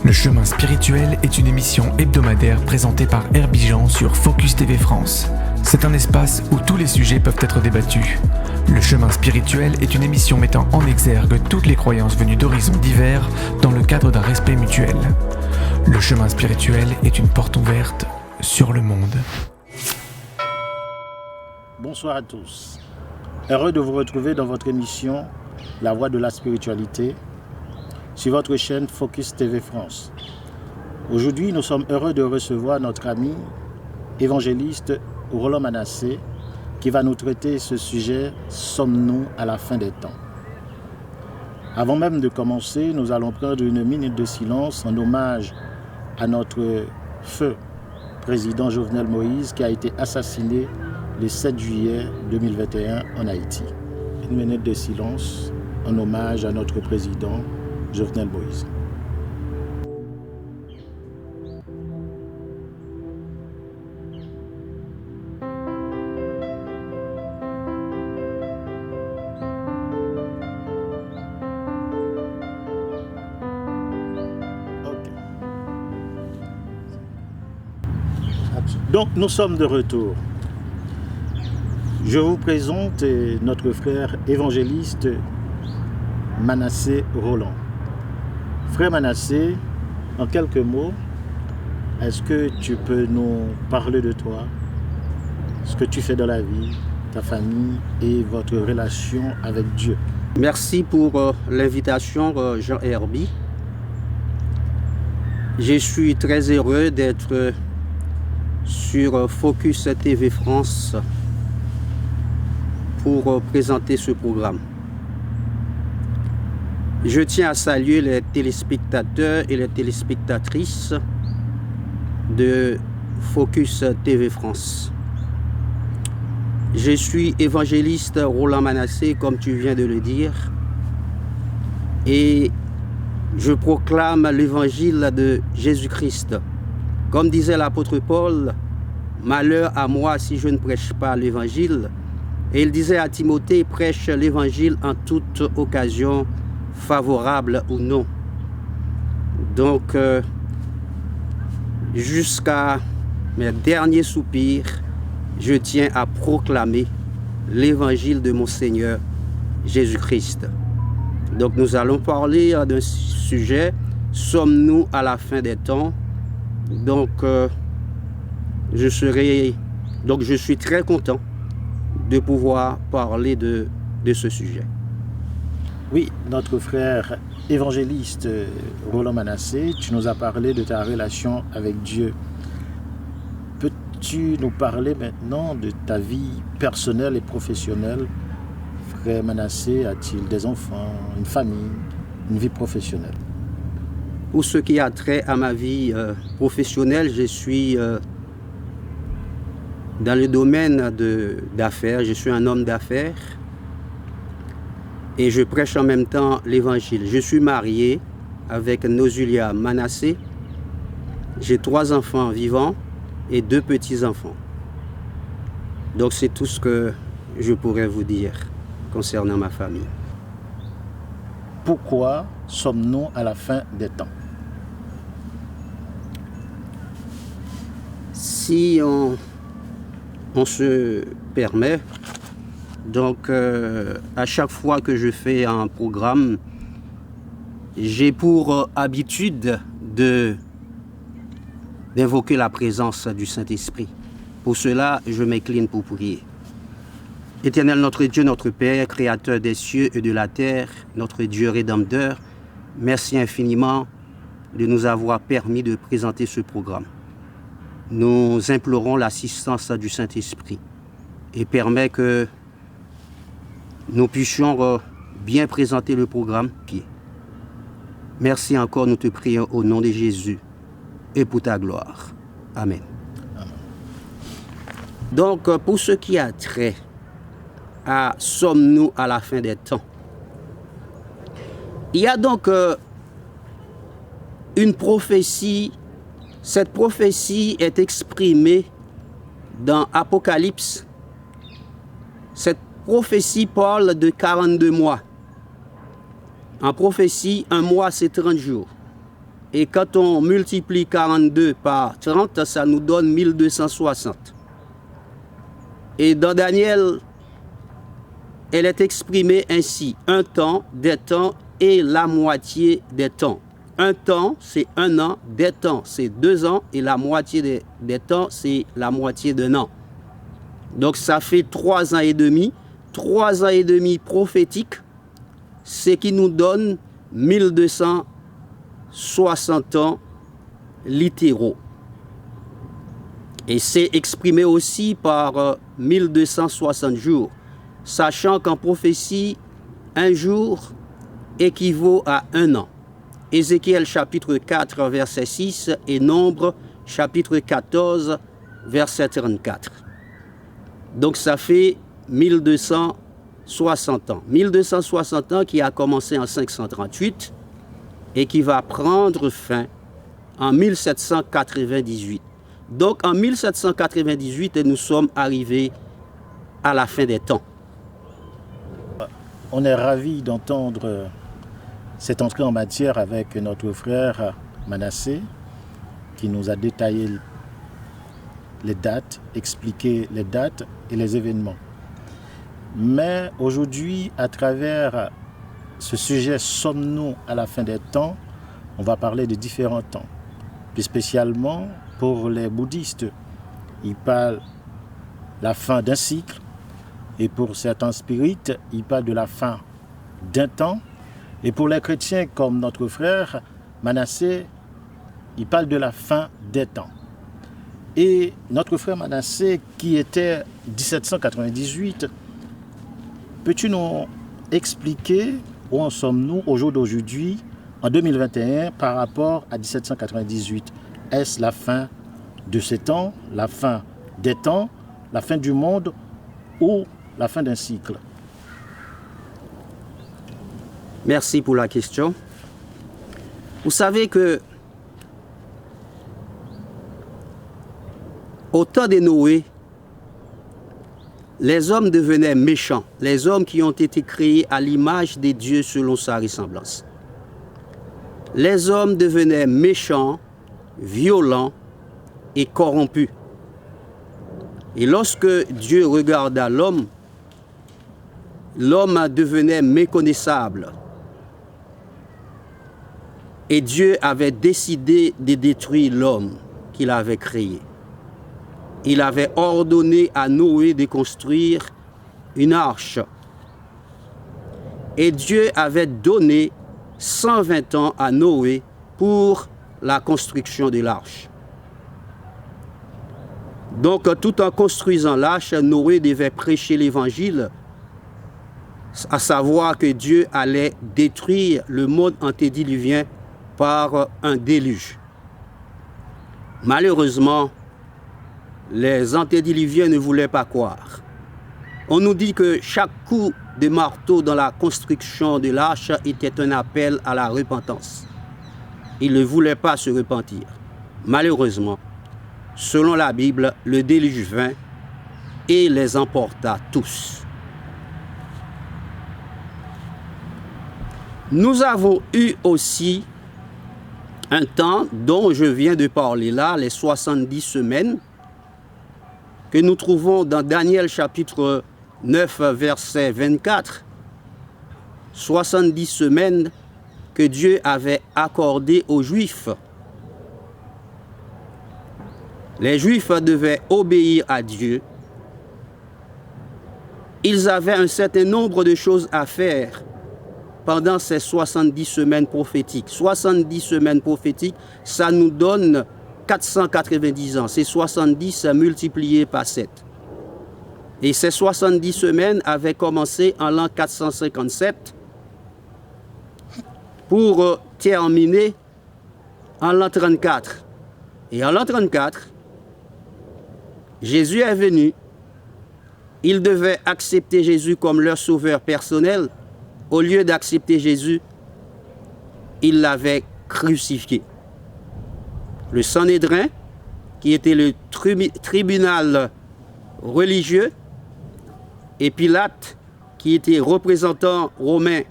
Le chemin spirituel est une émission hebdomadaire présentée par Herbijan sur Focus TV France. C'est un espace où tous les sujets peuvent être débattus. Le chemin spirituel est une émission mettant en exergue toutes les croyances venues d'horizons divers dans le cadre d'un respect mutuel. Le chemin spirituel est une porte ouverte sur le monde. Bonsoir à tous. Heureux de vous retrouver dans votre émission La Voix de la Spiritualité sur votre chaîne Focus TV France. Aujourd'hui, nous sommes heureux de recevoir notre ami évangéliste Roland Manassé qui va nous traiter ce sujet « Sommes-nous à la fin des temps ?» Avant même de commencer, nous allons prendre une minute de silence en hommage à notre feu président Jovenel Moïse qui a été assassiné le 7 juillet 2021 en Haïti. Une minute de silence en hommage à notre président Jovenel Moïse. Donc nous sommes de retour. Je vous présente notre frère évangéliste Manassé Roland. Frère Manassé, en quelques mots, est-ce que tu peux nous parler de toi, ce que tu fais dans la vie, ta famille et votre relation avec Dieu? Merci pour l'invitation, Jean Herby. Je suis très heureux d'être sur Focus TV France pour présenter ce programme. Je tiens à saluer les téléspectateurs et les téléspectatrices de Focus TV France. Je suis évangéliste Roland Manassé, comme tu viens de le dire, et je proclame l'évangile de Jésus-Christ. Comme disait l'apôtre Paul, « Malheur à moi si je ne prêche pas l'évangile ». Et il disait à Timothée, « Prêche l'évangile en toute occasion, favorable ou non ». Donc, jusqu'à mes derniers soupirs, je tiens à proclamer l'évangile de mon Seigneur Jésus-Christ. Donc, nous allons parler d'un sujet, « Sommes-nous à la fin des temps ?» Donc, je suis très content de pouvoir parler de ce sujet. Oui, notre frère évangéliste Roland Manassé, tu nous as parlé de ta relation avec Dieu. Peux-tu nous parler maintenant de ta vie personnelle et professionnelle? Frère Manassé a-t-il des enfants, une famille, une vie professionnelle? Pour ce qui a trait à ma vie professionnelle, je suis dans le domaine d'affaires. Je suis un homme d'affaires et je prêche en même temps l'évangile. Je suis marié avec Nozulia Manassé. J'ai 3 enfants vivants et 2 petits-enfants. Donc c'est tout ce que je pourrais vous dire concernant ma famille. Pourquoi sommes-nous à la fin des temps? Si on se permet, donc à chaque fois que je fais un programme, j'ai pour habitude d'invoquer la présence du Saint-Esprit. Pour cela, je m'incline pour prier. Éternel notre Dieu, notre Père, Créateur des cieux et de la terre, notre Dieu Rédempteur, merci infiniment de nous avoir permis de présenter ce programme. Nous implorons l'assistance du Saint-Esprit et permet que nous puissions bien présenter le programme. Merci encore, nous te prions au nom de Jésus et pour ta gloire. Amen. Donc, pour ce qui a trait à « Sommes-nous à la fin des temps ?» Il y a donc une prophétie. Cette prophétie est exprimée dans Apocalypse. Cette prophétie parle de 42 mois. En prophétie, un mois, c'est 30 jours. Et quand on multiplie 42 par 30, ça nous donne 1260. Et dans Daniel, elle est exprimée ainsi: un temps, des temps et la moitié des temps. Un temps, c'est un an, des temps, c'est 2 ans, et la moitié des temps, c'est la moitié d'un an. Donc ça fait 3 ans et demi. 3 ans et demi prophétiques, ce qui nous donne 1260 ans littéraux. Et c'est exprimé aussi par 1260 jours, sachant qu'en prophétie, un jour équivaut à un an. Ézéchiel chapitre 4, verset 6 et Nombre chapitre 14, verset 34. Donc ça fait 1260 ans. 1260 ans qui a commencé en 538 et qui va prendre fin en 1798. Donc en 1798, nous sommes arrivés à la fin des temps. On est ravis d'entendre cette entrée en matière avec notre frère Manassé qui nous a détaillé les dates, expliqué les dates et les événements. Mais aujourd'hui, à travers ce sujet, sommes-nous à la fin des temps? On va parler de différents temps. Plus spécialement pour les bouddhistes, ils parlent de la fin d'un cycle, et pour certains spirites, ils parlent de la fin d'un temps. Et pour les chrétiens comme notre frère Manassé, il parle de la fin des temps. Et notre frère Manassé, qui était 1798, peux-tu nous expliquer où en sommes-nous au jour d'aujourd'hui, en 2021, par rapport à 1798? Est-ce la fin de ces temps, la fin des temps, la fin du monde ou la fin d'un cycle? Merci pour la question. Vous savez que au temps de Noé, les hommes devenaient méchants, les hommes qui ont été créés à l'image des dieux selon sa ressemblance. Les hommes devenaient méchants, violents et corrompus. Et lorsque Dieu regarda l'homme, l'homme devenait méconnaissable. Et Dieu avait décidé de détruire l'homme qu'il avait créé. Il avait ordonné à Noé de construire une arche. Et Dieu avait donné 120 ans à Noé pour la construction de l'arche. Donc, tout en construisant l'arche, Noé devait prêcher l'évangile, à savoir que Dieu allait détruire le monde antédiluvien par un déluge. Malheureusement, les antédiluviens ne voulaient pas croire. On nous dit que chaque coup de marteau dans la construction de l'arche était un appel à la repentance. Ils ne voulaient pas se repentir. Malheureusement, selon la Bible, le déluge vint et les emporta tous. Nous avons eu aussi un temps dont je viens de parler là, les 70 semaines, que nous trouvons dans Daniel chapitre 9, verset 24. 70 semaines que Dieu avait accordées aux Juifs. Les Juifs devaient obéir à Dieu. Ils avaient un certain nombre de choses à faire pendant ces 70 semaines prophétiques. 70 semaines prophétiques, ça nous donne 490 ans. C'est 70 multiplié par 7. Et ces 70 semaines avaient commencé en l'an 457 pour terminer en l'an 34. Et en l'an 34, Jésus est venu. Ils devaient accepter Jésus comme leur sauveur personnel. Au lieu d'accepter Jésus, ils l'avaient crucifié. Le Sanhédrin, qui était le tribunal religieux, et Pilate, qui était représentant romain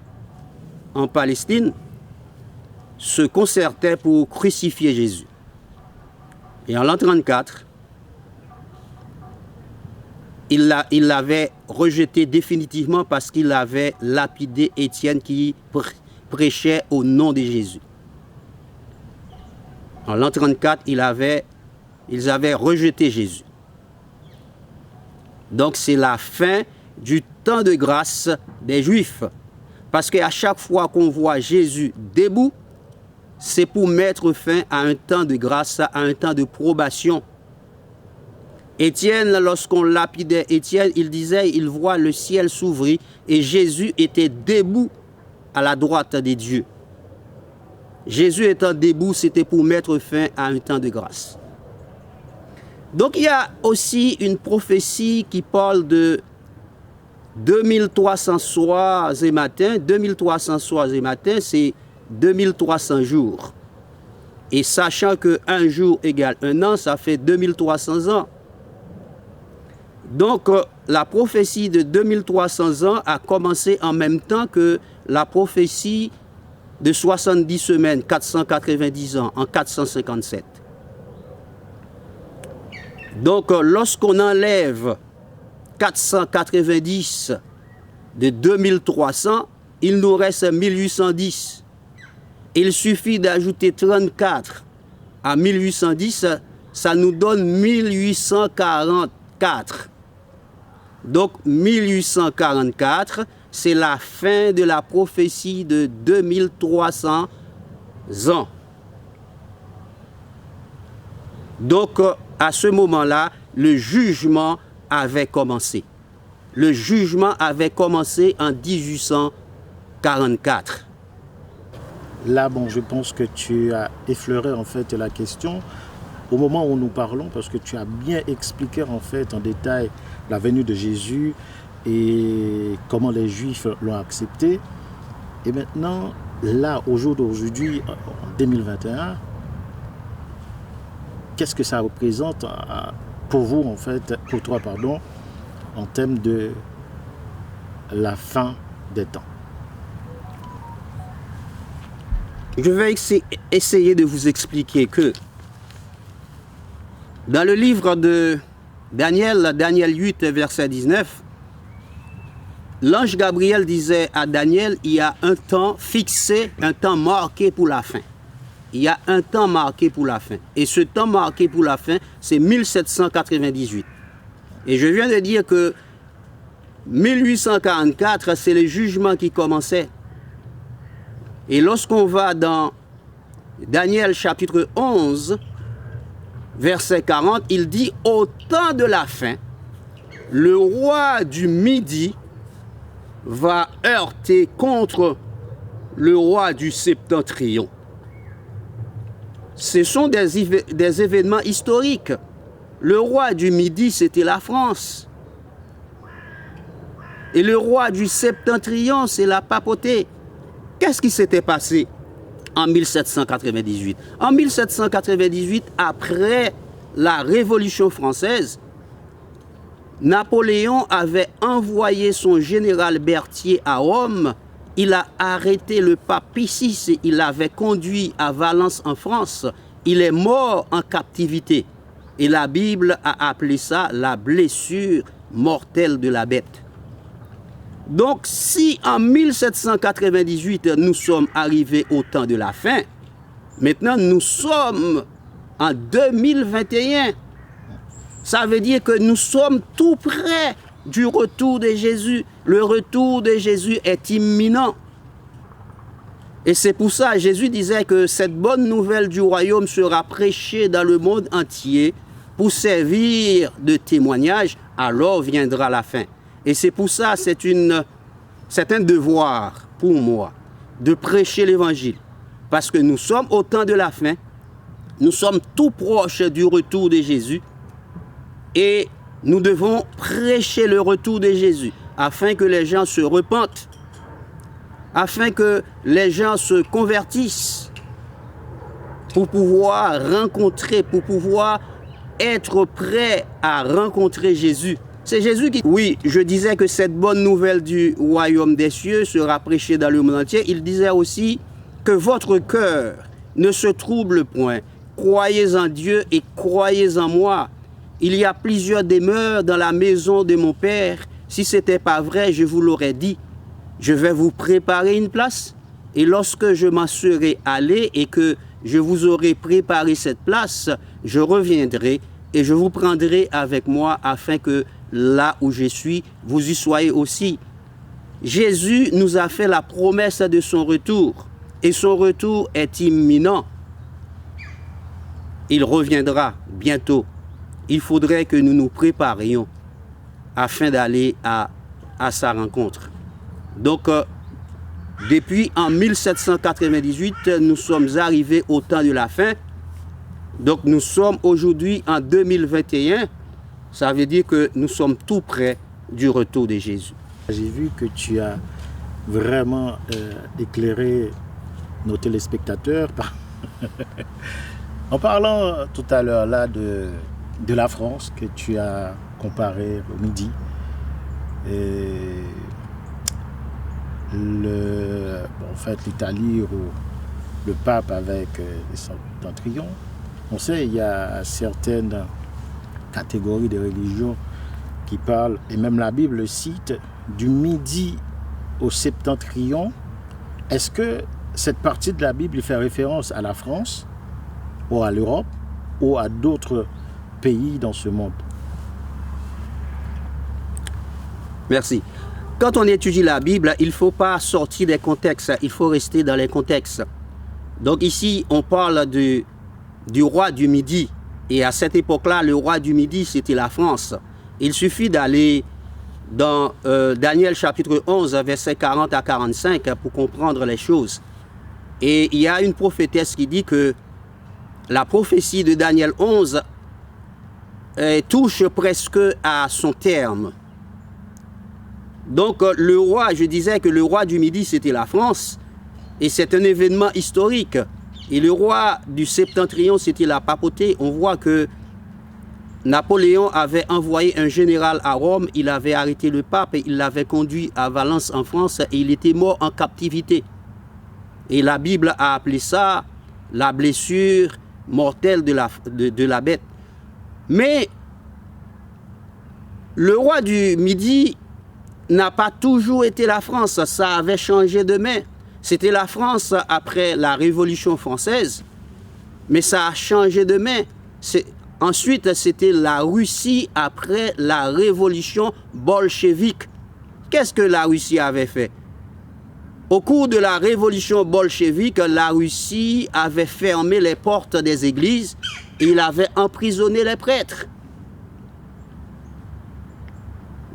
en Palestine, se concertaient pour crucifier Jésus. Et en l'an 34, il l'avait rejeté définitivement parce qu'il avait lapidé Étienne qui prêchait au nom de Jésus. En l'an 34, ils avaient rejeté Jésus. Donc c'est la fin du temps de grâce des Juifs. Parce qu'à chaque fois qu'on voit Jésus debout, c'est pour mettre fin à un temps de grâce, à un temps de probation. Étienne, lorsqu'on lapidait Étienne, il disait, il voit le ciel s'ouvrir et Jésus était debout à la droite des dieux. Jésus étant debout, c'était pour mettre fin à un temps de grâce. Donc il y a aussi une prophétie qui parle de 2300 soirs et matins. 2300 soirs et matins, c'est 2300 jours. Et sachant qu'un jour égale un an, ça fait 2300 ans. Donc la prophétie de 2300 ans a commencé en même temps que la prophétie de 70 semaines, 490 ans, en 457. Donc lorsqu'on enlève 490 de 2300, il nous reste 1810. Il suffit d'ajouter 34 à 1810, ça nous donne 1844. Donc 1844, c'est la fin de la prophétie de 2300 ans. Donc à ce moment-là, le jugement avait commencé. Le jugement avait commencé en 1844. Là, bon, je pense que tu as effleuré en fait la question au moment où nous parlons, parce que tu as bien expliqué en fait en détail la venue de Jésus et comment les Juifs l'ont accepté. Et maintenant, là, au jour d'aujourd'hui, en 2021, qu'est-ce que ça représente pour vous, en fait, pour toi, pardon, en termes de la fin des temps? Je vais essayer de vous expliquer que dans le livre de Daniel 8, verset 19, l'ange Gabriel disait à Daniel, il y a un temps fixé, un temps marqué pour la fin. Il y a un temps marqué pour la fin. Et ce temps marqué pour la fin, c'est 1798. Et je viens de dire que 1844, c'est le jugement qui commençait. Et lorsqu'on va dans Daniel chapitre 11, verset 40, il dit « Au temps de la fin, le roi du Midi va heurter contre le roi du Septentrion. » Ce sont des événements historiques. Le roi du Midi, c'était la France. Et le roi du Septentrion, c'est la papauté. Qu'est-ce qui s'était passé en 1798? En 1798, après la Révolution française, Napoléon avait envoyé son général Berthier à Rome. Il a arrêté le pape Pie VI, il l'avait conduit à Valence en France. Il est mort en captivité. Et la Bible a appelé ça la blessure mortelle de la bête. Donc, si en 1798, nous sommes arrivés au temps de la fin, maintenant nous sommes en 2021. Ça veut dire que nous sommes tout près du retour de Jésus. Le retour de Jésus est imminent. Et c'est pour ça que Jésus disait que cette bonne nouvelle du royaume sera prêchée dans le monde entier pour servir de témoignage, alors viendra la fin. Et c'est pour ça que c'est un devoir pour moi de prêcher l'évangile. Parce que nous sommes au temps de la fin, nous sommes tout proches du retour de Jésus et nous devons prêcher le retour de Jésus afin que les gens se repentent, afin que les gens se convertissent pour pouvoir rencontrer, pour pouvoir être prêts à rencontrer Jésus. C'est Jésus qui... Oui, je disais que cette bonne nouvelle du royaume des cieux sera prêchée dans le monde entier. Il disait aussi que votre cœur ne se trouble point. Croyez en Dieu et croyez en moi. Il y a plusieurs demeures dans la maison de mon Père. Si ce n'était pas vrai, je vous l'aurais dit. Je vais vous préparer une place. Et lorsque je m'en serai allé et que je vous aurai préparé cette place, je reviendrai et je vous prendrai avec moi afin que là où je suis, vous y soyez aussi. Jésus nous a fait la promesse de son retour et son retour est imminent. Il reviendra bientôt. Il faudrait que nous nous préparions afin d'aller à sa rencontre. Donc, depuis en 1798, nous sommes arrivés au temps de la fin. Donc, nous sommes aujourd'hui en 2021. Ça veut dire que nous sommes tout près du retour de Jésus. J'ai vu que tu as vraiment éclairé nos téléspectateurs en parlant tout à l'heure là de la France que tu as comparé au Midi. Et en fait, l'Italie, le pape avec les septentrions. On sait il y a certaines catégories de religions qui parlent, et même la Bible cite, du Midi au septentrion. Est-ce que cette partie de la Bible fait référence à la France, ou à l'Europe, ou à d'autres pays dans ce monde? Merci. Quand on étudie la Bible, il ne faut pas sortir des contextes, il faut rester dans les contextes. Donc ici, on parle du roi du Midi. Et à cette époque-là, le roi du Midi, c'était la France. Il suffit d'aller dans Daniel chapitre 11, versets 40 à 45 pour comprendre les choses. Et il y a une prophétesse qui dit que la prophétie de Daniel 11 touche presque à son terme. Donc le roi, je disais que le roi du Midi, c'était la France. Et c'est un événement historique. Et le roi du septentrion, c'était la papauté. On voit que Napoléon avait envoyé un général à Rome, il avait arrêté le pape et il l'avait conduit à Valence en France et il était mort en captivité. Et la Bible a appelé ça la blessure mortelle de la bête. Mais le roi du Midi n'a pas toujours été la France, ça avait changé de main. C'était la France après la Révolution française, mais ça a changé de main. Ensuite, c'était la Russie après la Révolution bolchevique. Qu'est-ce que la Russie avait fait? Au cours de la Révolution bolchevique, la Russie avait fermé les portes des églises et il avait emprisonné les prêtres.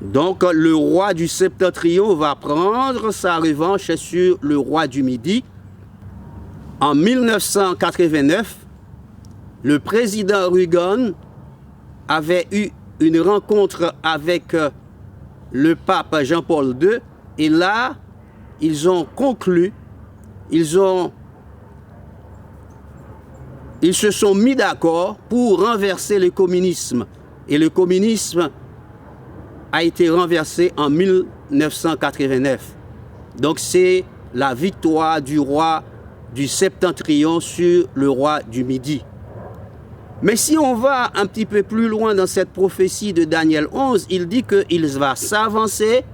Donc, le roi du septentrion va prendre sa revanche sur le roi du Midi. En 1989, le président Reagan avait eu une rencontre avec le pape Jean-Paul II. Et là, ils ont conclu, ils se sont mis d'accord pour renverser le communisme. Et le communisme a été renversé en 1989. Donc c'est la victoire du roi du septentrion sur le roi du Midi. Mais si on va un petit peu plus loin dans cette prophétie de Daniel 11, il dit qu'il va s'avancer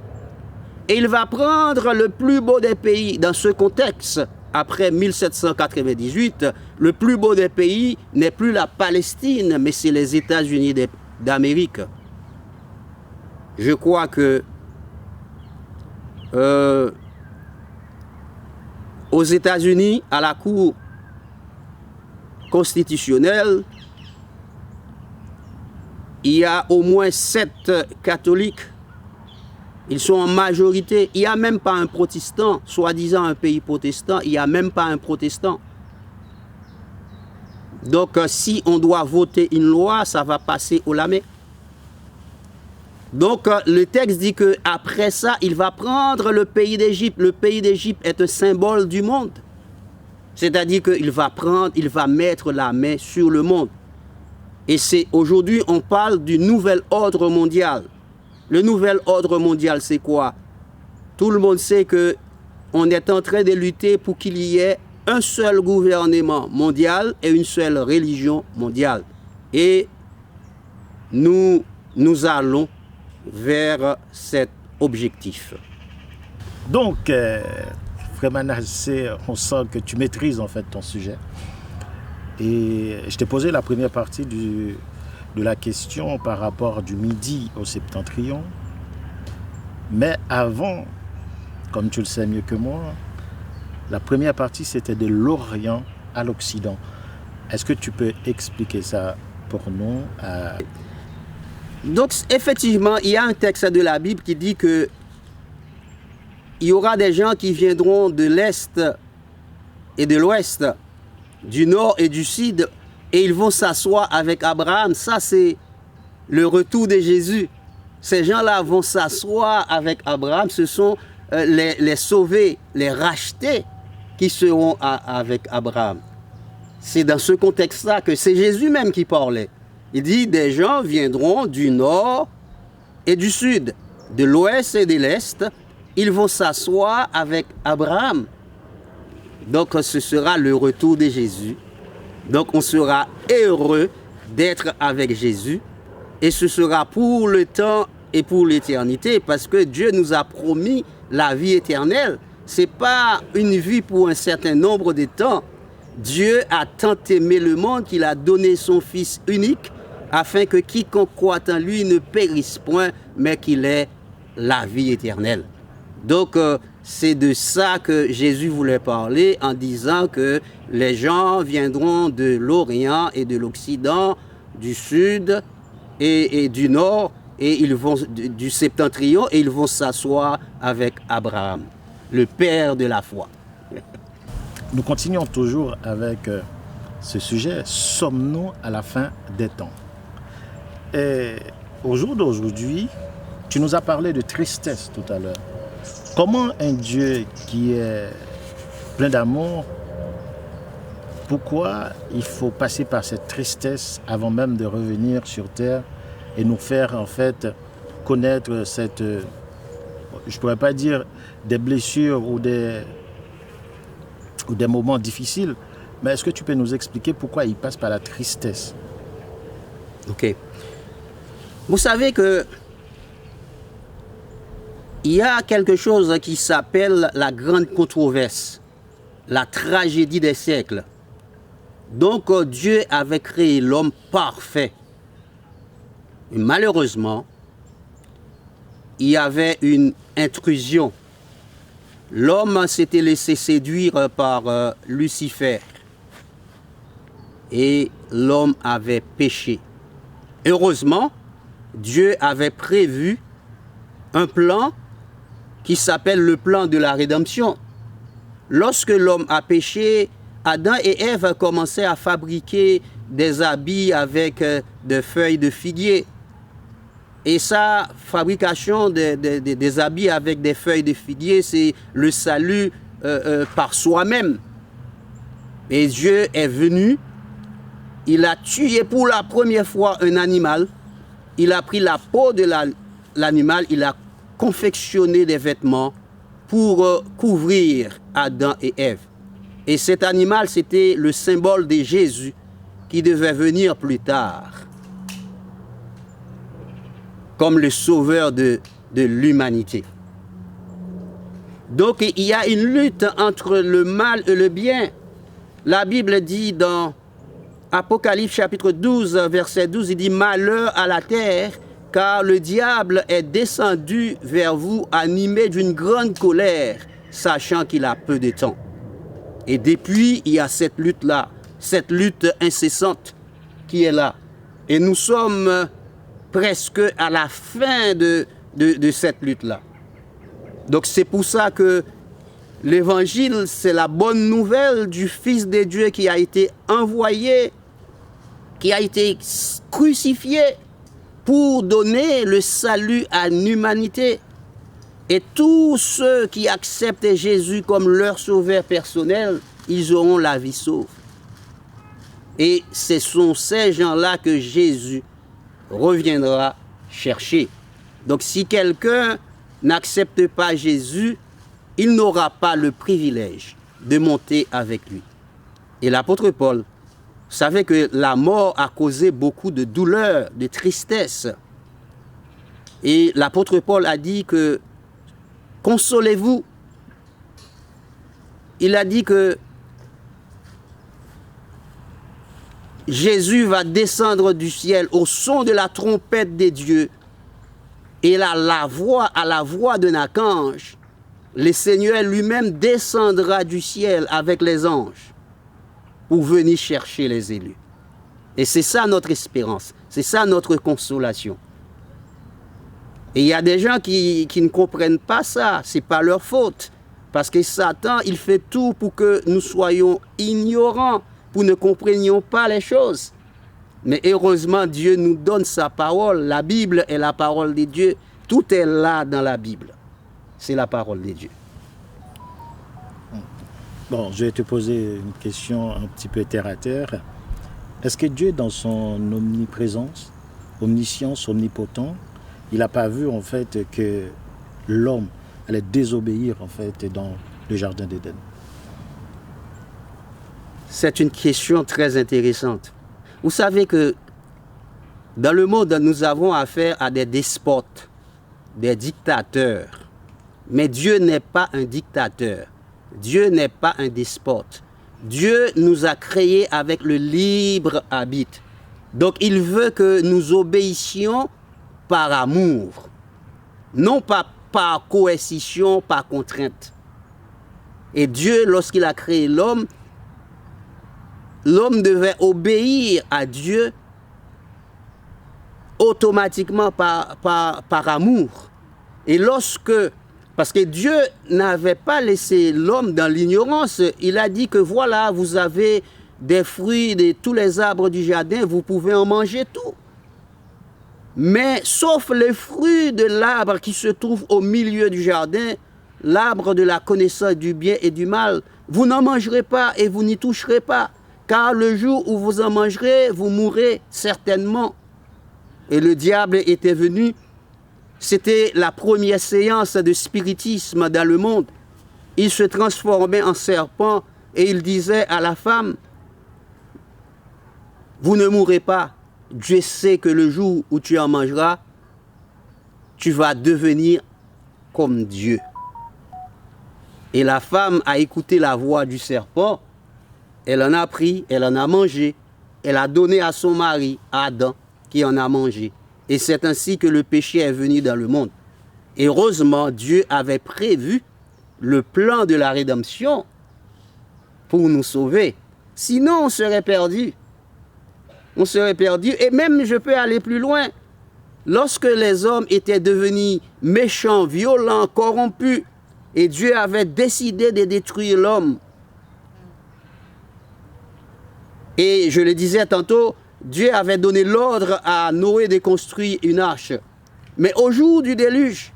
et il va prendre le plus beau des pays. Dans ce contexte, après 1798, le plus beau des pays n'est plus la Palestine, mais c'est les États-Unis d'Amérique. Je crois que aux États-Unis, à la Cour constitutionnelle, il y a au moins 7 catholiques. Ils sont en majorité. Il n'y a même pas un protestant, soi-disant un pays protestant, il n'y a même pas un protestant. Donc, si on doit voter une loi, ça va passer au Lamé. Donc, le texte dit qu'après ça, il va prendre le pays d'Égypte. Le pays d'Égypte est un symbole du monde. C'est-à-dire qu'il va mettre la main sur le monde. Et c'est aujourd'hui, on parle du nouvel ordre mondial. Le nouvel ordre mondial, c'est quoi? Tout le monde sait qu'on est en train de lutter pour qu'il y ait un seul gouvernement mondial et une seule religion mondiale. Et nous allons vers cet objectif. Donc, Frère Manasseh, on sent que tu maîtrises en fait ton sujet. Et je t'ai posé la première partie de la question par rapport du Midi au Septentrion. Mais avant, comme tu le sais mieux que moi, la première partie c'était de l'Orient à l'Occident. Est-ce que tu peux expliquer ça pour nous? Donc effectivement, il y a un texte de la Bible qui dit que il y aura des gens qui viendront de l'Est et de l'Ouest, du Nord et du Sud, et ils vont s'asseoir avec Abraham. Ça, c'est le retour de Jésus. Ces gens-là vont s'asseoir avec Abraham. Ce sont les sauvés, les rachetés qui seront avec Abraham. C'est dans ce contexte-là que c'est Jésus même qui parlait. Il dit, des gens viendront du Nord et du Sud, de l'Ouest et de l'Est. Ils vont s'asseoir avec Abraham. Donc ce sera le retour de Jésus. Donc on sera heureux d'être avec Jésus. Et ce sera pour le temps et pour l'éternité. Parce que Dieu nous a promis la vie éternelle. Ce n'est pas une vie pour un certain nombre de temps. Dieu a tant aimé le monde qu'il a donné son Fils unique afin que quiconque croit en lui ne périsse point, mais qu'il ait la vie éternelle. Donc, c'est de ça que Jésus voulait parler en disant que les gens viendront de l'Orient et de l'Occident, du Sud et du Nord, et ils vont du Septentrion, et ils vont s'asseoir avec Abraham, le père de la foi. Nous continuons toujours avec ce sujet. Sommes-nous à la fin des temps? Et au jour d'aujourd'hui, tu nous as parlé de tristesse tout à l'heure. Comment un Dieu qui est plein d'amour, pourquoi il faut passer par cette tristesse avant même de revenir sur terre et nous faire en fait connaître cette, je pourrais pas dire des blessures ou des moments difficiles, mais est-ce que tu peux nous expliquer pourquoi il passe par la tristesse? Ok. Vous savez que il y a quelque chose qui s'appelle la grande controverse, la tragédie des siècles. Donc Dieu avait créé l'homme parfait. Et malheureusement, il y avait une intrusion. L'homme s'était laissé séduire par Lucifer. Et l'homme avait péché. Heureusement, Dieu avait prévu un plan qui s'appelle le plan de la rédemption. Lorsque l'homme a péché, Adam et Ève commençaient à fabriquer des habits avec des feuilles de figuier. Et sa fabrication des habits avec des feuilles de figuier, c'est le salut par soi-même. Et Dieu est venu, il a tué pour la première fois un animal, il a pris la peau de l'animal, il a confectionné des vêtements pour couvrir Adam et Ève. Et cet animal, c'était le symbole de Jésus qui devait venir plus tard comme le sauveur de l'humanité. Donc il y a une lutte entre le mal et le bien. La Bible dit dans Apocalypse chapitre 12, verset 12, il dit « Malheur à la terre, car le diable est descendu vers vous animé d'une grande colère, sachant qu'il a peu de temps. » Et depuis, il y a cette lutte-là, cette lutte incessante qui est là. Et nous sommes presque à la fin de cette lutte-là. Donc c'est pour ça que l'évangile, c'est la bonne nouvelle du Fils de Dieu qui a été envoyé, qui a été crucifié pour donner le salut à l'humanité. Et tous ceux qui acceptent Jésus comme leur sauveur personnel, ils auront la vie sauve. Et ce sont ces gens-là que Jésus reviendra chercher. Donc si quelqu'un n'accepte pas Jésus, il n'aura pas le privilège de monter avec lui. Et l'apôtre Paul savait que la mort a causé beaucoup de douleur, de tristesse. Et l'apôtre Paul a dit que consolez-vous. Il a dit que Jésus va descendre du ciel au son de la trompette des dieux et à la voix d'un archange. Le Seigneur lui-même descendra du ciel avec les anges pour venir chercher les élus. Et c'est ça notre espérance, c'est ça notre consolation. Et il y a des gens qui ne comprennent pas ça, ce n'est pas leur faute. Parce que Satan, il fait tout pour que nous soyons ignorants, pour ne comprenions pas les choses. Mais heureusement, Dieu nous donne sa parole. La Bible est la parole de Dieu. Tout est là dans la Bible. C'est la parole de Dieu. Bon, je vais te poser une question un petit peu terre à terre. Est-ce que Dieu, dans son omniprésence, omniscience, omnipotent, il n'a pas vu en fait que l'homme allait désobéir en fait dans le jardin d'Éden? C'est une question très intéressante. Vous savez que dans le monde, nous avons affaire à des despotes, des dictateurs. Mais Dieu n'est pas un dictateur. Dieu n'est pas un despote. Dieu nous a créés avec le libre arbitre. Donc il veut que nous obéissions par amour, non pas par coercition, par contrainte. Et Dieu, lorsqu'il a créé l'homme, l'homme devait obéir à Dieu automatiquement par amour. Et parce que Dieu n'avait pas laissé l'homme dans l'ignorance, il a dit que voilà, vous avez des fruits de tous les arbres du jardin, vous pouvez en manger tout. Mais sauf les fruits de l'arbre qui se trouve au milieu du jardin, l'arbre de la connaissance du bien et du mal, vous n'en mangerez pas et vous n'y toucherez pas. Car le jour où vous en mangerez, vous mourrez certainement. Et le diable était venu. C'était la première séance de spiritisme dans le monde. Il se transformait en serpent et il disait à la femme, vous ne mourrez pas. Dieu sait que le jour où tu en mangeras, tu vas devenir comme Dieu. Et la femme a écouté la voix du serpent. Elle en a pris, elle en a mangé. Elle a donné à son mari, Adam, qui en a mangé. Et c'est ainsi que le péché est venu dans le monde. Et heureusement, Dieu avait prévu le plan de la rédemption pour nous sauver. Sinon, on serait perdu. On serait perdu. Et même, je peux aller plus loin. Lorsque les hommes étaient devenus méchants, violents, corrompus, et Dieu avait décidé de détruire l'homme. Et je le disais tantôt, Dieu avait donné l'ordre à Noé de construire une arche. Mais au jour du déluge,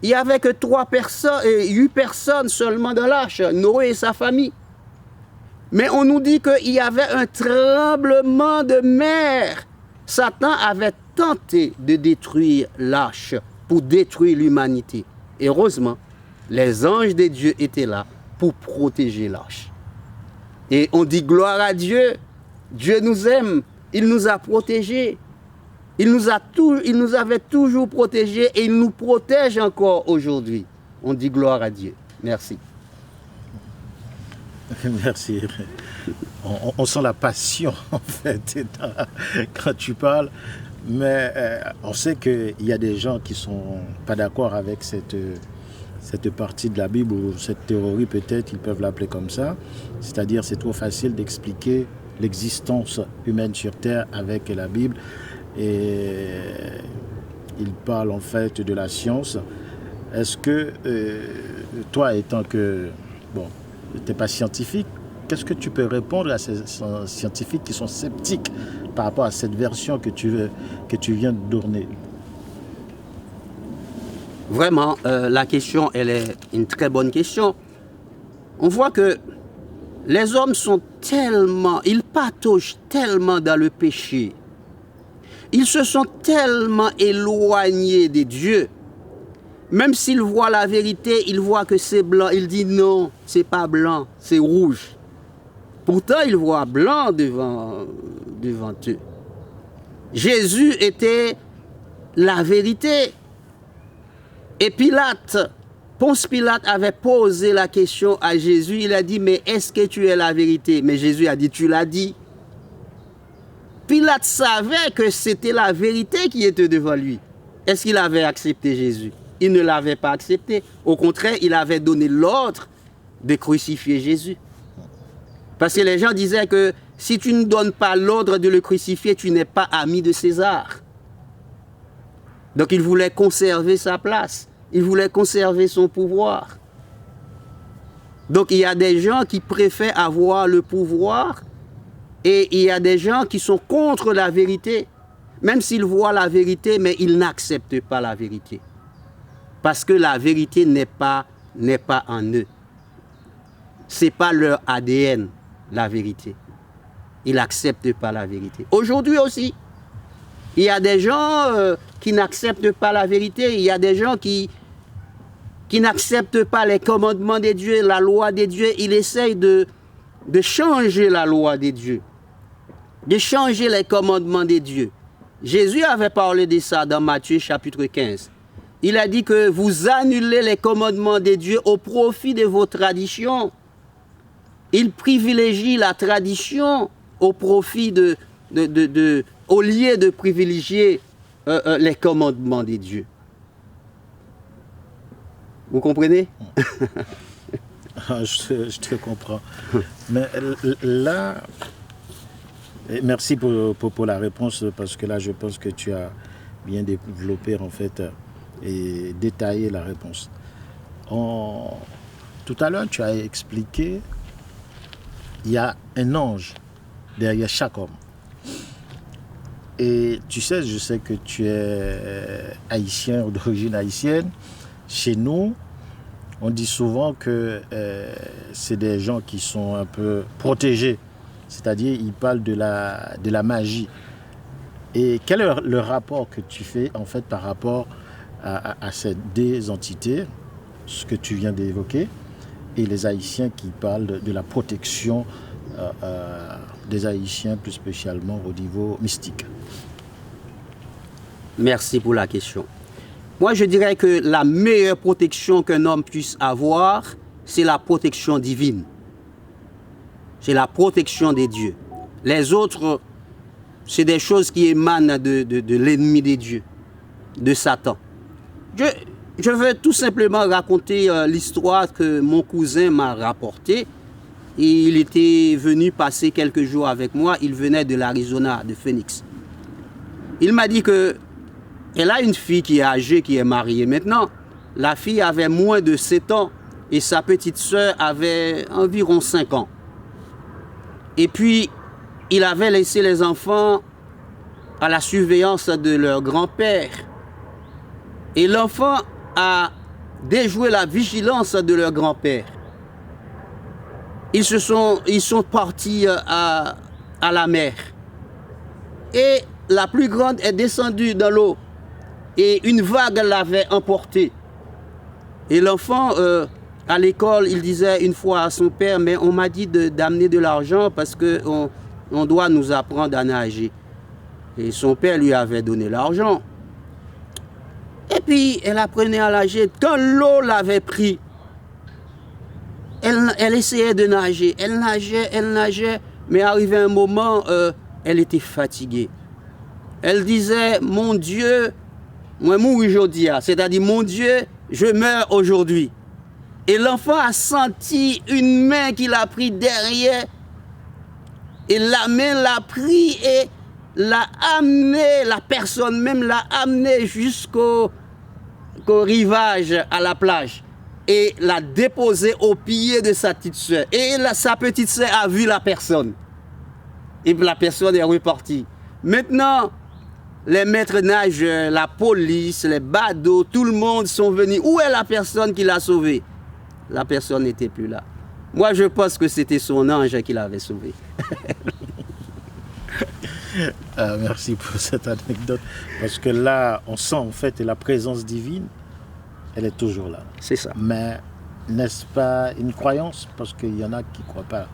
il n'y avait que 8 personnes seulement dans l'arche, Noé et sa famille. Mais on nous dit qu'il y avait un tremblement de mer. Satan avait tenté de détruire l'arche pour détruire l'humanité. Heureusement, les anges de Dieu étaient là pour protéger l'arche. Et on dit gloire à Dieu. Dieu nous aime. Il nous a protégés. Il nous avait toujours protégés et il nous protège encore aujourd'hui. On dit gloire à Dieu. Merci. Merci. On sent la passion, en fait, quand tu parles. Mais on sait qu'il y a des gens qui ne sont pas d'accord avec cette partie de la Bible, ou cette théorie peut-être, ils peuvent l'appeler comme ça. C'est-à-dire c'est trop facile d'expliquer l'existence humaine sur Terre avec la Bible. Et ils parlent en fait de la science. Est-ce que toi, étant que... Bon, tu n'es pas scientifique, qu'est-ce que tu peux répondre à ces scientifiques qui sont sceptiques par rapport à cette version que tu viens de donner? Vraiment, la question, elle est une très bonne question. On voit que les hommes ils pataugent tellement dans le péché. Ils se sont tellement éloignés de Dieu Même s'il voit la vérité, il voit que c'est blanc. Il dit non, c'est pas blanc, c'est rouge. Pourtant, il voit blanc devant eux. Jésus était la vérité. Et Ponce Pilate avait posé la question à Jésus. Il a dit, mais est-ce que tu es la vérité? Mais Jésus a dit, tu l'as dit. Pilate savait que c'était la vérité qui était devant lui. Est-ce qu'il avait accepté Jésus? Il ne l'avait pas accepté. Au contraire, il avait donné l'ordre de crucifier Jésus. Parce que les gens disaient que si tu ne donnes pas l'ordre de le crucifier, tu n'es pas ami de César. Donc il voulait conserver sa place. Il voulait conserver son pouvoir. Donc il y a des gens qui préfèrent avoir le pouvoir et il y a des gens qui sont contre la vérité. Même s'ils voient la vérité, mais ils n'acceptent pas la vérité. Parce que la vérité n'est pas en eux. Ce n'est pas leur ADN, la vérité. Ils n'acceptent pas la vérité. Aujourd'hui aussi, il y a des gens qui n'acceptent pas la vérité. Il y a des gens qui n'acceptent pas les commandements de Dieu, la loi de Dieu. Ils essayent de changer la loi de Dieu, de changer les commandements de Dieu. Jésus avait parlé de ça dans Matthieu chapitre 15. Il a dit que vous annulez les commandements de Dieu au profit de vos traditions. Il privilégie la tradition au profit au lieu de privilégier les commandements de Dieu. Vous comprenez? Je te comprends. Mais là, merci pour la réponse, parce que là, je pense que tu as bien développé, en fait, et détaillé la réponse. Tout à l'heure, tu as expliqué, il y a un ange derrière chaque homme. Et tu sais, je sais que tu es haïtien ou d'origine haïtienne. Chez nous, on dit souvent que c'est des gens qui sont un peu protégés. C'est-à-dire, ils parlent de la magie. Et quel est le rapport que tu fais, en fait, par rapport à ces deux entités, ce que tu viens d'évoquer, et les Haïtiens qui parlent de la protection des Haïtiens, plus spécialement au niveau mystique? Merci pour la question. Moi, je dirais que la meilleure protection qu'un homme puisse avoir, c'est la protection divine. C'est la protection des dieux. Les autres, c'est des choses qui émanent de l'ennemi des dieux, de Satan. Je veux tout simplement raconter l'histoire que mon cousin m'a rapportée. Il était venu passer quelques jours avec moi. Il venait de l'Arizona, de Phoenix. Il m'a dit que elle a une fille qui est âgée, qui est mariée maintenant. La fille avait moins de 7 ans et sa petite sœur avait environ 5 ans. Et puis, il avait laissé les enfants à la surveillance de leur grand-père. Et l'enfant a déjoué la vigilance de leur grand-père. Ils sont partis à la mer. Et la plus grande est descendue dans l'eau. Et une vague l'avait emporté. Et l'enfant, à l'école, il disait une fois à son père, mais on m'a dit d'amener de l'argent parce qu'on doit nous apprendre à nager. Et son père lui avait donné l'argent. Et puis, elle apprenait à nager. Quand l'eau l'avait pris, elle essayait de nager. Elle nageait, mais arrivé un moment, elle était fatiguée. Elle disait, mon Dieu, moi mourir aujourd'hui, c'est-à-dire mon Dieu, je meurs aujourd'hui. Et l'enfant a senti une main qui l'a pris derrière. Et la main l'a pris et l'a amené, la personne même l'a amené jusqu'au rivage, à la plage. Et l'a déposé au pied de sa petite soeur. Et sa petite soeur a vu la personne. Et la personne est repartie. Maintenant, les maîtres nageurs, la police, les badauds, tout le monde sont venus. Où est la personne qui l'a sauvé? La personne n'était plus là. Moi, je pense que c'était son ange qui l'avait sauvé. Merci pour cette anecdote. Parce que là, on sent en fait la présence divine. elle est toujours là. C'est ça. Mais n'est-ce pas une croyance? Parce qu'il y en a qui ne croient pas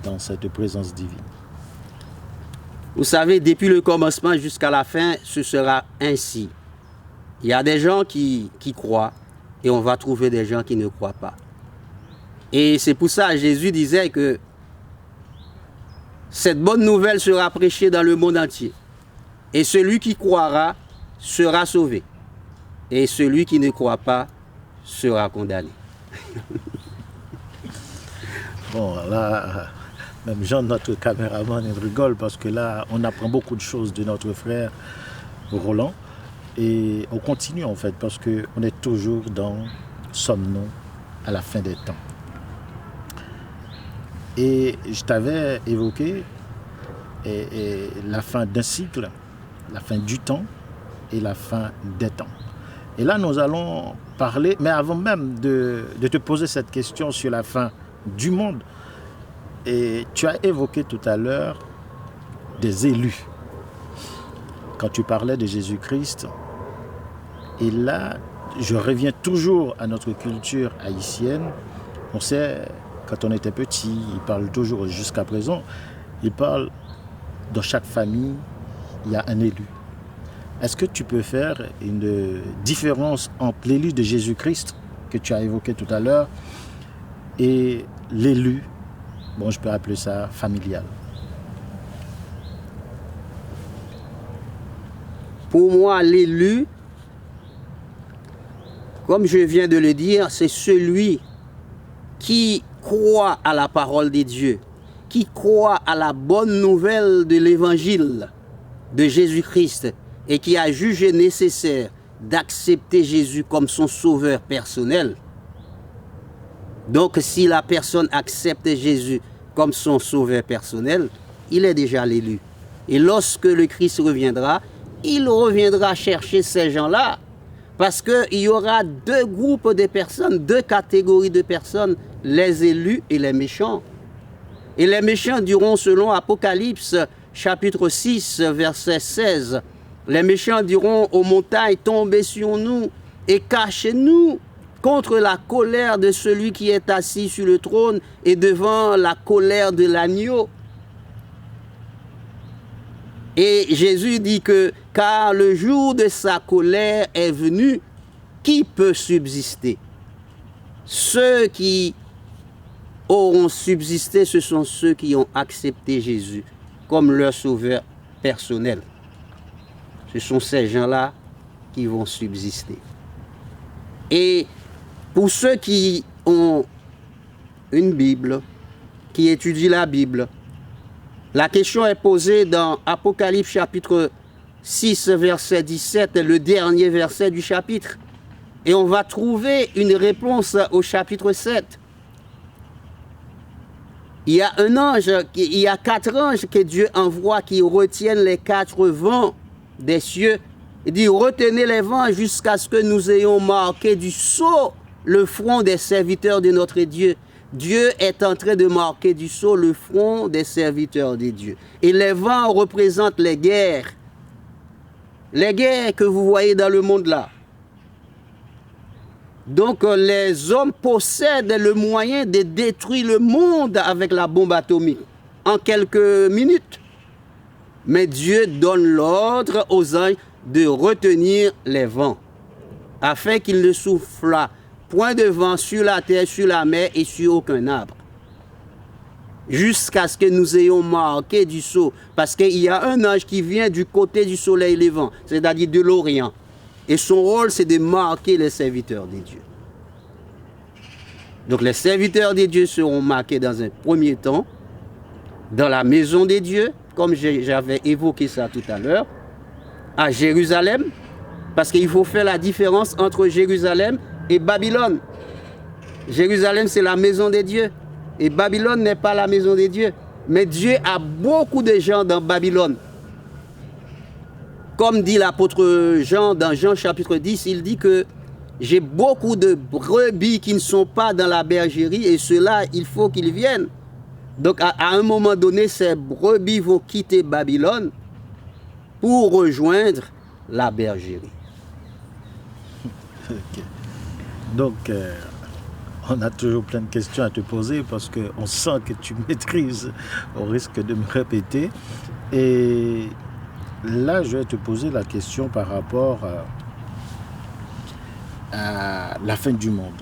dans cette présence divine. Vous savez, depuis le commencement jusqu'à la fin, ce sera ainsi. Il y a des gens qui croient et on va trouver des gens qui ne croient pas. Et c'est pour ça que Jésus disait que cette bonne nouvelle sera prêchée dans le monde entier. Et celui qui croira sera sauvé. Et celui qui ne croit pas sera condamné. Bon, là, même Jean, notre caméraman, il rigole parce que là, on apprend beaucoup de choses de notre frère Roland. Et on continue en fait parce qu'on est toujours dans sommes-nous à la fin des temps. Et je t'avais évoqué la fin d'un cycle, la fin du temps et la fin des temps. Et là, nous allons parler, mais avant même de te poser cette question sur la fin du monde, et tu as évoqué tout à l'heure des élus, quand tu parlais de Jésus-Christ. Et là, je reviens toujours à notre culture haïtienne. On sait, quand on était petit, il parle toujours jusqu'à présent, il parle dans chaque famille, il y a un élu. Est-ce que tu peux faire une différence entre l'élu de Jésus-Christ, que tu as évoqué tout à l'heure, et l'élu, bon, je peux appeler ça familial? Pour moi, l'élu, comme je viens de le dire, c'est celui qui croit à la parole de Dieu, qui croit à la bonne nouvelle de l'évangile de Jésus-Christ et qui a jugé nécessaire d'accepter Jésus comme son sauveur personnel. Donc, si la personne accepte Jésus comme son sauveur personnel, il est déjà l'élu. Et lorsque le Christ reviendra, il reviendra chercher ces gens-là. Parce qu'il y aura deux groupes de personnes, deux catégories de personnes, les élus et les méchants. Et les méchants diront, selon Apocalypse, chapitre 6, verset 16, les méchants diront aux montagnes, tombez sur nous et cachez-nous contre la colère de celui qui est assis sur le trône et devant la colère de l'agneau. Et Jésus dit que, car le jour de sa colère est venu, qui peut subsister? Ceux qui auront subsisté, ce sont ceux qui ont accepté Jésus comme leur sauveur personnel. Ce sont ces gens-là qui vont subsister. Et pour ceux qui ont une Bible, qui étudient la Bible, la question est posée dans Apocalypse chapitre 6, verset 17, le dernier verset du chapitre. Et on va trouver une réponse au chapitre 7. Il y a un ange, il y a 4 anges que Dieu envoie qui retiennent les 4 vents des cieux. Il dit, retenez les vents jusqu'à ce que nous ayons marqué du sceau le front des serviteurs de notre Dieu. Dieu est en train de marquer du sceau le front des serviteurs de Dieu. Et les vents représentent les guerres. Les guerres que vous voyez dans le monde là. Donc les hommes possèdent le moyen de détruire le monde avec la bombe atomique en quelques minutes. Mais Dieu donne l'ordre aux anges de retenir les vents afin qu'il ne souffle point de vent sur la terre, sur la mer et sur aucun arbre. Jusqu'à ce que nous ayons marqué du sceau. Parce qu'il y a un ange qui vient du côté du soleil levant, c'est-à-dire de l'Orient. Et son rôle, c'est de marquer les serviteurs de Dieu. Donc les serviteurs de Dieu seront marqués dans un premier temps, dans la maison de Dieu, comme j'avais évoqué ça tout à l'heure, à Jérusalem, parce qu'il faut faire la différence entre Jérusalem et Babylone. Jérusalem, c'est la maison de Dieu. Et Babylone n'est pas la maison de Dieu. Mais Dieu a beaucoup de gens dans Babylone. Comme dit l'apôtre Jean dans Jean chapitre 10, il dit que j'ai beaucoup de brebis qui ne sont pas dans la bergerie et ceux-là, il faut qu'ils viennent. Donc à un moment donné, ces brebis vont quitter Babylone pour rejoindre la bergerie. Ok. Donc, on a toujours plein de questions à te poser parce qu'on sent que tu maîtrises au risque de me répéter. Et là, je vais te poser la question par rapport à la fin du monde.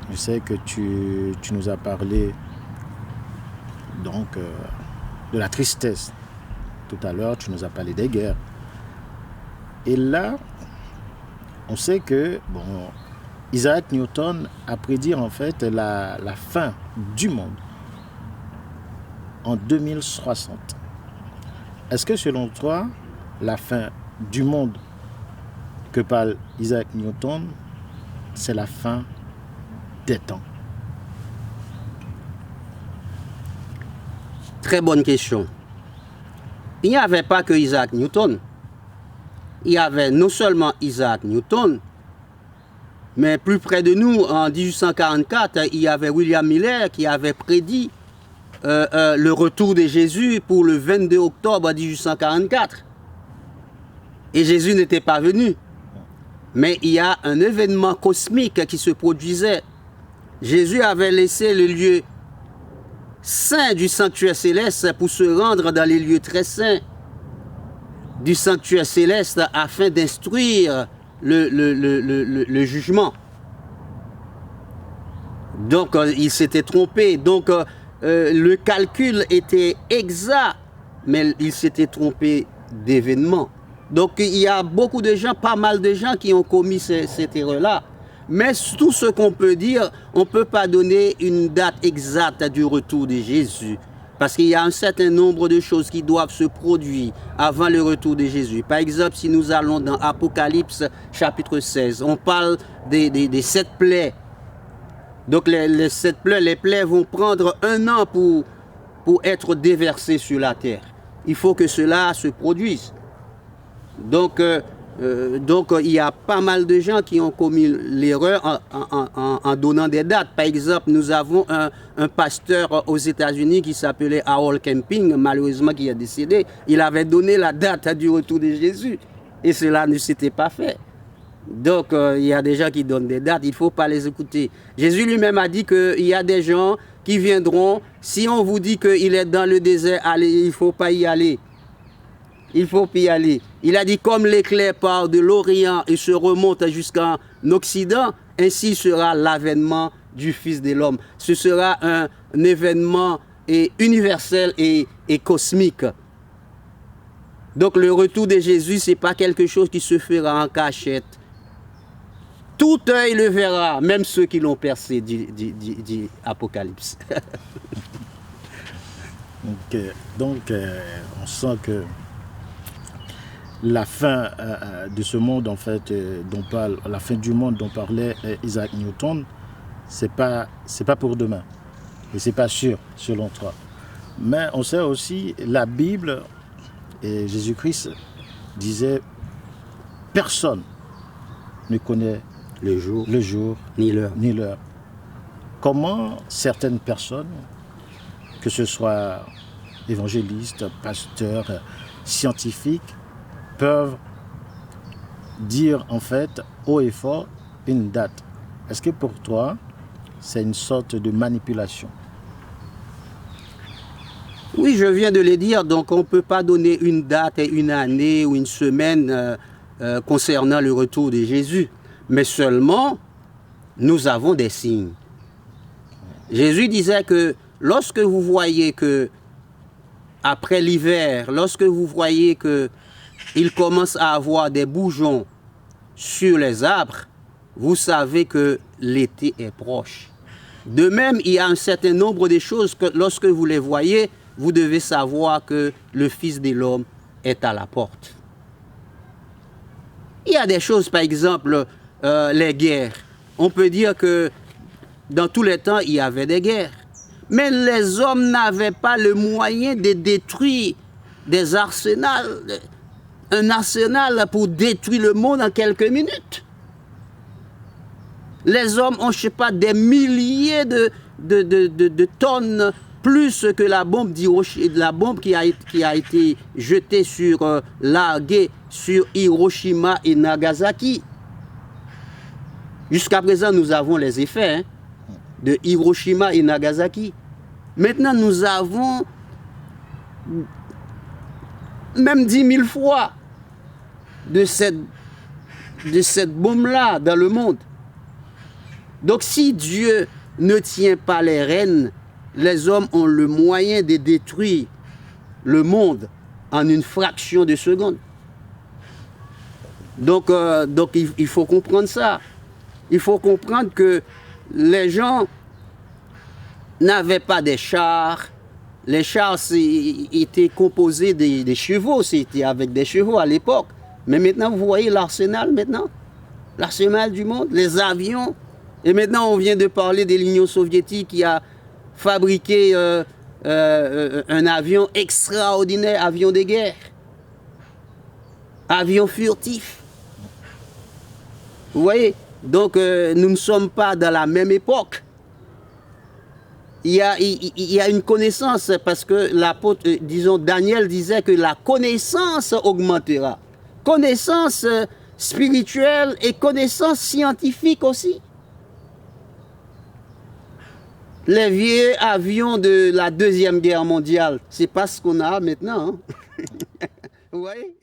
Je sais que tu nous as parlé donc de la tristesse. Tout à l'heure, tu nous as parlé des guerres. Et là, on sait que Isaac Newton a prédit en fait la fin du monde en 2060. Est-ce que selon toi, la fin du monde que parle Isaac Newton, c'est la fin des temps? Très bonne question. Il n'y avait pas que Isaac Newton. Il y avait non seulement Isaac Newton, mais plus près de nous, en 1844, il y avait William Miller qui avait prédit le retour de Jésus pour le 22 octobre 1844. Et Jésus n'était pas venu. Mais il y a un événement cosmique qui se produisait. Jésus avait laissé le lieu saint du sanctuaire céleste pour se rendre dans les lieux très saints du sanctuaire céleste afin d'instruire le jugement. Donc il s'était trompé. Donc le calcul était exact, mais il s'était trompé d'événement. Donc il y a beaucoup de gens, pas mal de gens qui ont commis cette erreur-là. Mais tout ce qu'on peut dire, on ne peut pas donner une date exacte du retour de Jésus. Parce qu'il y a un certain nombre de choses qui doivent se produire avant le retour de Jésus. Par exemple, si nous allons dans Apocalypse chapitre 16, on parle des 7 plaies. Donc les 7 plaies, les plaies vont prendre 1 an pour être déversées sur la terre. Il faut que cela se produise. Donc il y a pas mal de gens qui ont commis l'erreur en donnant des dates. Par exemple, nous avons un pasteur aux États-Unis qui s'appelait Harold Camping, malheureusement qui est décédé. Il avait donné la date du retour de Jésus et cela ne s'était pas fait. Donc il y a des gens qui donnent des dates, il ne faut pas les écouter. Jésus lui-même a dit qu'il y a des gens qui viendront. Si on vous dit qu'il est dans le désert, allez, il ne faut pas y aller. Il faut y aller. Il a dit comme l'éclair part de l'Orient et se remonte jusqu'en Occident, ainsi sera l'avènement du Fils de l'homme. Ce sera un événement universel et cosmique. Donc le retour de Jésus, ce n'est pas quelque chose qui se fera en cachette. Tout œil le verra, même ceux qui l'ont percé, dit Apocalypse. Donc on sent que la fin de ce monde, en fait, la fin du monde dont parlait Isaac Newton, c'est pas pour demain. Et c'est pas sûr, selon toi. Mais on sait aussi, la Bible et Jésus-Christ disait, personne ne connaît le jour ni l'heure. Comment certaines personnes, que ce soit évangélistes, pasteurs, scientifiques, peuvent dire en fait haut et fort une date. Est-ce que pour toi, c'est une sorte de manipulation? Oui, je viens de le dire, donc on ne peut pas donner une date et une année ou une semaine concernant le retour de Jésus, mais seulement nous avons des signes. Jésus disait que lorsque vous voyez que après l'hiver, lorsque vous voyez que il commence à avoir des bourgeons sur les arbres, vous savez que l'été est proche. De même, il y a un certain nombre de choses que lorsque vous les voyez, vous devez savoir que le Fils de l'homme est à la porte. Il y a des choses, par exemple, les guerres. On peut dire que dans tous les temps, il y avait des guerres. Mais les hommes n'avaient pas le moyen de détruire des arsenals, un arsenal pour détruire le monde en quelques minutes. Les hommes ont, je ne sais pas, des milliers de tonnes plus que la bombe qui a été jetée larguée sur Hiroshima et Nagasaki. Jusqu'à présent, nous avons les effets de Hiroshima et Nagasaki. Maintenant, nous avons même 10 000 fois de cette bombe-là dans le monde. Donc si Dieu ne tient pas les rênes, les hommes ont le moyen de détruire le monde en une fraction de seconde. Donc il faut comprendre ça. Il faut comprendre que les gens n'avaient pas des chars. Les chars étaient composés des chevaux, c'était avec des chevaux à l'époque. Mais maintenant, vous voyez l'arsenal maintenant, l'arsenal du monde, les avions. Et maintenant, on vient de parler de l'Union soviétique qui a fabriqué un avion extraordinaire, avion de guerre, avion furtif. Vous voyez? Donc, nous ne sommes pas dans la même époque. Il y a une connaissance, parce que l'apôtre, disons, Daniel disait que la connaissance augmentera. Connaissance spirituelle et connaissance scientifique aussi. Les vieux avions de la Deuxième Guerre mondiale, c'est pas ce qu'on a maintenant. Hein? Vous voyez?